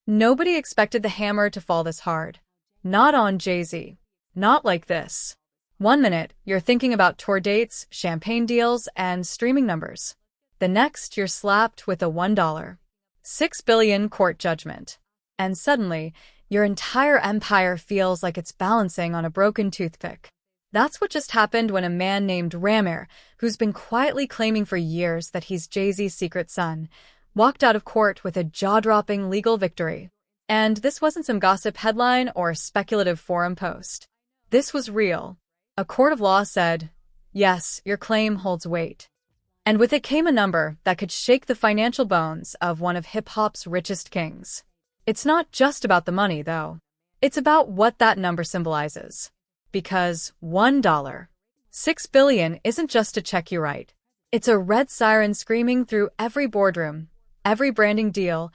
Nobody expected the hammer to fall this hard. Not on Jay-Z. Not like this. One minute, you're thinking about tour dates, champagne deals, and streaming numbers. The next, you're slapped with a $1.6 billion court judgment. And suddenly, your entire empire feels like it's balancing on a broken toothpick. That's what just happened when a man named Ramir, who's been quietly claiming for years that he's Jay-Z's secret son, walked out of court with a jaw-dropping legal victory. And this wasn't some gossip headline or speculative forum post. This was real. A court of law said, yes, your claim holds weight. And with it came a number that could shake the financial bones of one of hip-hop's richest kings. It's not just about the money, though. It's about what that number symbolizes. Because $1.6 billion isn't just a check you write. It's a red siren screaming through every boardroom, every branding deal,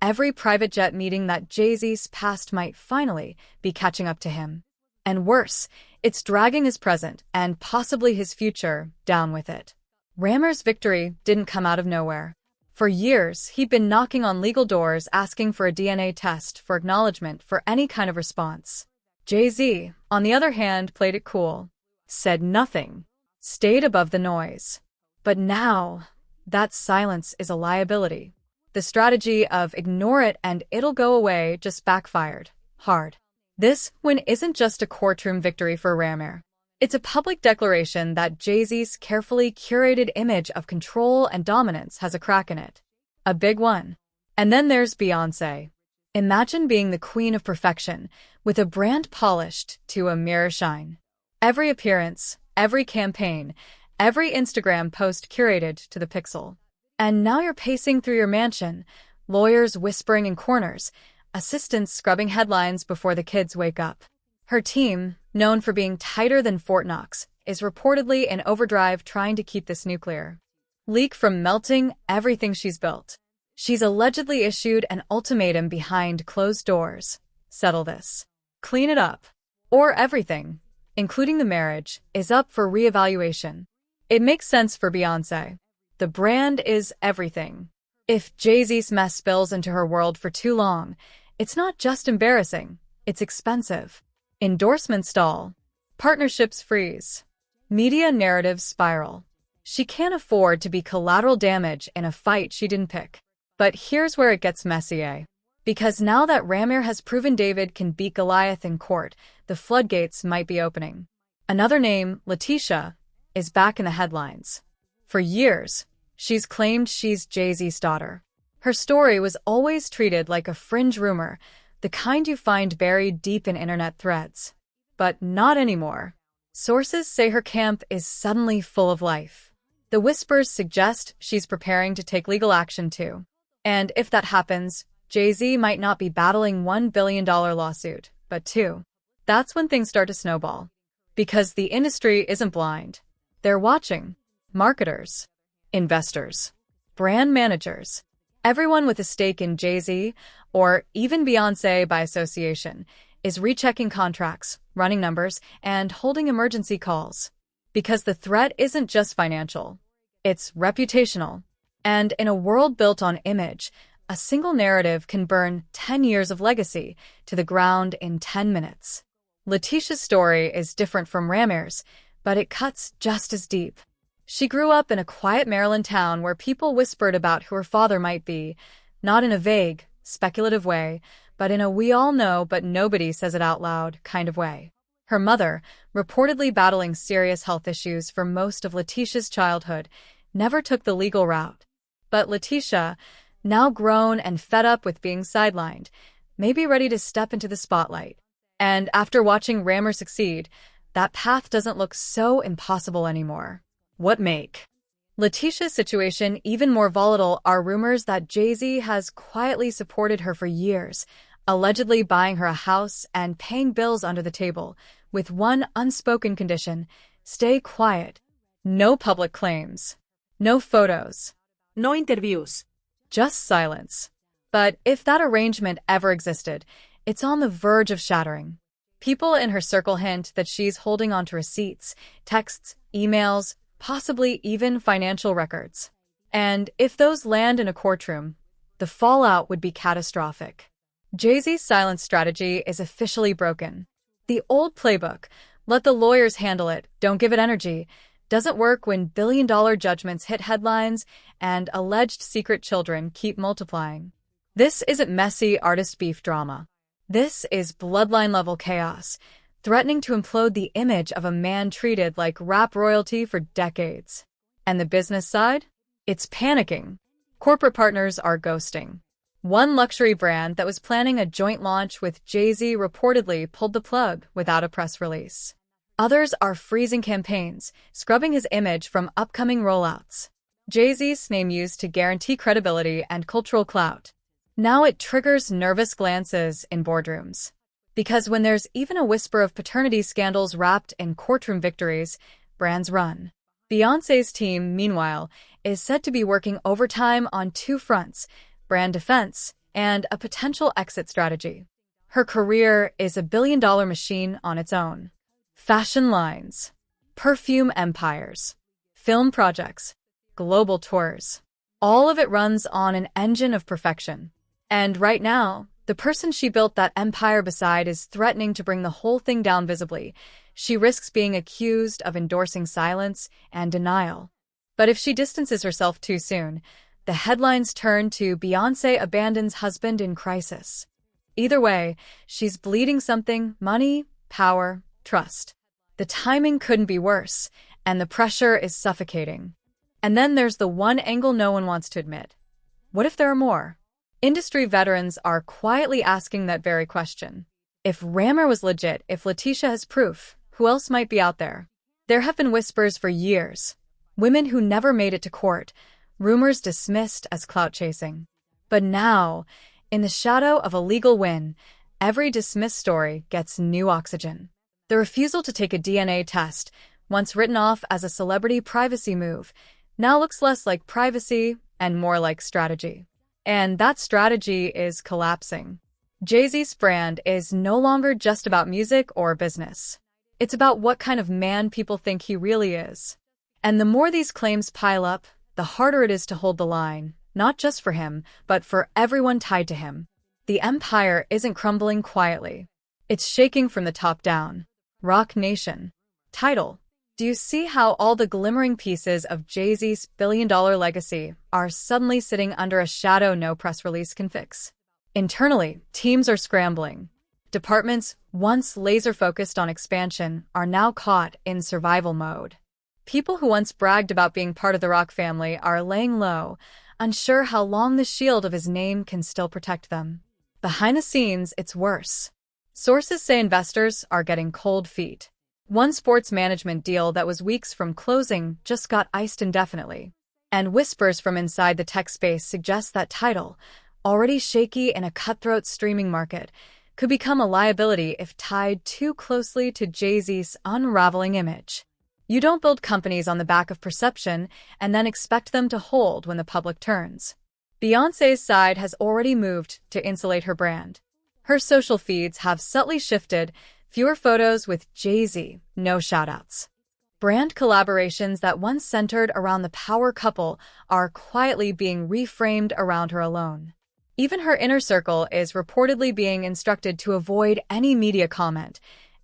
every private jet meeting that Jay-Z's past might finally be catching up to him. And worse, it's dragging his present and possibly his future down with it. Ramir's victory didn't come out of nowhere. For years, he'd been knocking on legal doors asking for a DNA test for acknowledgement for any kind of response. Jay-Z, on the other hand, played it cool, said nothing, stayed above the noise. But now, that silence is a liability. The strategy of ignore it and it'll go away just backfired hard. This win isn't just a courtroom victory for Ramir. It's a public declaration that Jay-Z's carefully curated image of control and dominance has a crack in it. A big one. And then there's Beyonce. Imagine being the queen of perfection, with a brand polished to a mirror shine. Every appearance, every campaign, every Instagram post curated to the pixel. And now you're pacing through your mansion, lawyers whispering in corners, assistants scrubbing headlines before the kids wake up. Her team, known for being tighter than Fort Knox, is reportedly in overdrive trying to keep this nuclear leak from melting everything she's built. She's allegedly issued an ultimatum behind closed doors. Settle this. Clean it up. Or everything, including the marriage, is up for reevaluation. It makes sense for Beyonce. The brand is everything. If Jay-Z's mess spills into her world for too long, it's not just embarrassing, it's expensive. Endorsements stall. Partnerships freeze. Media narratives spiral. She can't afford to be collateral damage in a fight she didn't pick. But here's where it gets messy, eh? Because now that Ramir has proven David can beat Goliath in court, the floodgates might be opening. Another name, Leticia, is back in the headlines. For years, she's claimed she's Jay-Z's daughter. Her story was always treated like a fringe rumor, the kind you find buried deep in internet threads. But not anymore. Sources say her camp is suddenly full of life. The whispers suggest she's preparing to take legal action too. And if that happens, Jay-Z might not be battling $1 billion lawsuit, but two. That's when things start to snowball. Because the industry isn't blind. They're watching. Marketers, investors, brand managers, everyone with a stake in Jay-Z, or even Beyonce by association, is rechecking contracts, running numbers, and holding emergency calls. Because the threat isn't just financial. It's reputational. And in a world built on image, a single narrative can burn 10 years of legacy to the ground in 10 minutes. Leticia's story is different from Ramir's, but it cuts just as deep. She grew up in a quiet Maryland town where people whispered about who her father might be, not in a vague, speculative way, but in a we all know but nobody says it out loud kind of way. Her mother, reportedly battling serious health issues for most of Leticia's childhood, never took the legal route. But Leticia, now grown and fed up with being sidelined, may be ready to step into the spotlight. And after watching Ramir succeed, that path doesn't look so impossible anymore. What make Leticia's situation even more volatile are rumors that Jay-Z has quietly supported her for years, allegedly buying her a house and paying bills under the table, with one unspoken condition: stay quiet. No public claims. No photos. No interviews. Just silence. But if that arrangement ever existed, it's on the verge of shattering. People in her circle hint that she's holding on to receipts, texts, emails, possibly even financial records. And if those land in a courtroom, the fallout would be catastrophic. Jay-Z's silence strategy is officially broken. The old playbook, let the lawyers handle it, don't give it energy, doesn't work when billion-dollar judgments hit headlines and alleged secret children keep multiplying. This isn't messy artist beef drama. This is bloodline-level chaos, threatening to implode the image of a man treated like rap royalty for decades. And the business side? It's panicking. Corporate partners are ghosting. One luxury brand that was planning a joint launch with Jay-Z reportedly pulled the plug without a press release. Others are freezing campaigns, scrubbing his image from upcoming rollouts. Jay-Z's name used to guarantee credibility and cultural clout. Now it triggers nervous glances in boardrooms. Because when there's even a whisper of paternity scandals wrapped in courtroom victories, brands run. Beyoncé's team, meanwhile, is said to be working overtime on two fronts: brand defense, and a potential exit strategy. Her career is a billion-dollar machine on its own. Fashion lines, perfume empires, film projects, global tours. All of it runs on an engine of perfection. And right now, the person she built that empire beside is threatening to bring the whole thing down visibly. She risks being accused of endorsing silence and denial. But if she distances herself too soon, the headlines turn to Beyoncé abandons husband in crisis. Either way, she's bleeding something: money, power, trust. The timing couldn't be worse, and the pressure is suffocating. And then there's the one angle no one wants to admit. What if there are more? Industry veterans are quietly asking that very question. If Ramir was legit, if Leticia has proof, who else might be out there? There have been whispers for years. Women who never made it to court, rumors dismissed as clout-chasing. But now, in the shadow of a legal win, every dismissed story gets new oxygen. The refusal to take a DNA test, once written off as a celebrity privacy move, now looks less like privacy and more like strategy. And that strategy is collapsing. Jay-Z's brand is no longer just about music or business. It's about what kind of man people think he really is. And the more these claims pile up, the harder it is to hold the line, not just for him, but for everyone tied to him. The empire isn't crumbling quietly. It's shaking from the top down. Rock Nation. Title: do you see how all the glimmering pieces of Jay-Z's billion-dollar legacy are suddenly sitting under a shadow no press release can fix? Internally, teams are scrambling. Departments, once laser-focused on expansion, are now caught in survival mode. People who once bragged about being part of the rock family are laying low, unsure how long the shield of his name can still protect them. Behind the scenes, it's worse. Sources say investors are getting cold feet. One sports management deal that was weeks from closing just got iced indefinitely. And whispers from inside the tech space suggest that Tidal, already shaky in a cutthroat streaming market, could become a liability if tied too closely to Jay-Z's unraveling image. You don't build companies on the back of perception and then expect them to hold when the public turns. Beyoncé's side has already moved to insulate her brand. Her social feeds have subtly shifted: fewer photos with Jay-Z, no shoutouts. Brand collaborations that once centered around the power couple are quietly being reframed around her alone. Even her inner circle is reportedly being instructed to avoid any media comment,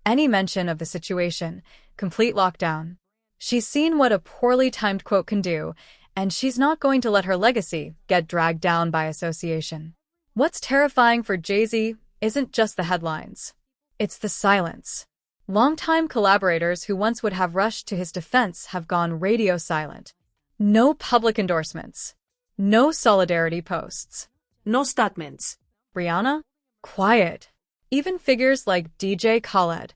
any mention of the situation, complete lockdown. She's seen what a poorly timed quote can do, and she's not going to let her legacy get dragged down by association. What's terrifying for Jay-Z isn't just the headlines. It's the silence. Longtime collaborators who once would have rushed to his defense have gone radio silent. No public endorsements. No solidarity posts. No statements. Rihanna? Quiet. Even figures like DJ Khaled,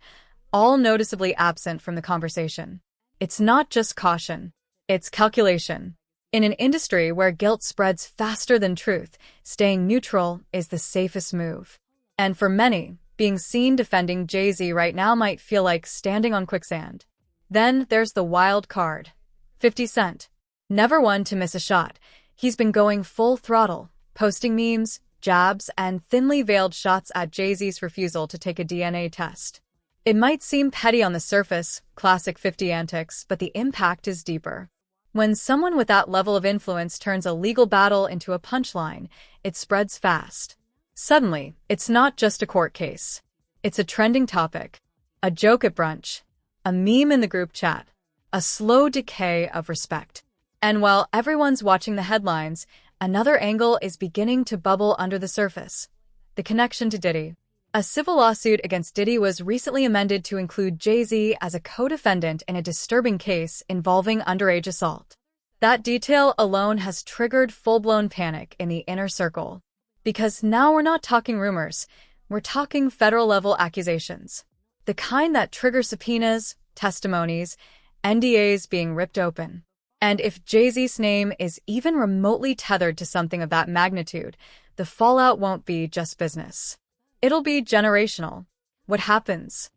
all noticeably absent from the conversation. It's not just caution. It's calculation. In an industry where guilt spreads faster than truth, staying neutral is the safest move. And for many, being seen defending Jay-Z right now might feel like standing on quicksand. Then there's the wild card. 50 Cent. Never one to miss a shot. He's been going full throttle, posting memes, jabs, and thinly veiled shots at Jay-Z's refusal to take a DNA test. It might seem petty on the surface, classic 50 antics, but the impact is deeper. When someone with that level of influence turns a legal battle into a punchline, it spreads fast. Suddenly, it's not just a court case. It's a trending topic, a joke at brunch, a meme in the group chat, a slow decay of respect. And while everyone's watching the headlines, another angle is beginning to bubble under the surface. The connection to Diddy. A civil lawsuit against Diddy was recently amended to include Jay-Z as a co-defendant in a disturbing case involving underage assault. That detail alone has triggered full-blown panic in the inner circle. Because now we're not talking rumors, we're talking federal-level accusations. The kind that trigger subpoenas, testimonies, NDAs being ripped open. And if Jay-Z's name is even remotely tethered to something of that magnitude, the fallout won't be just business. It'll be generational. What happens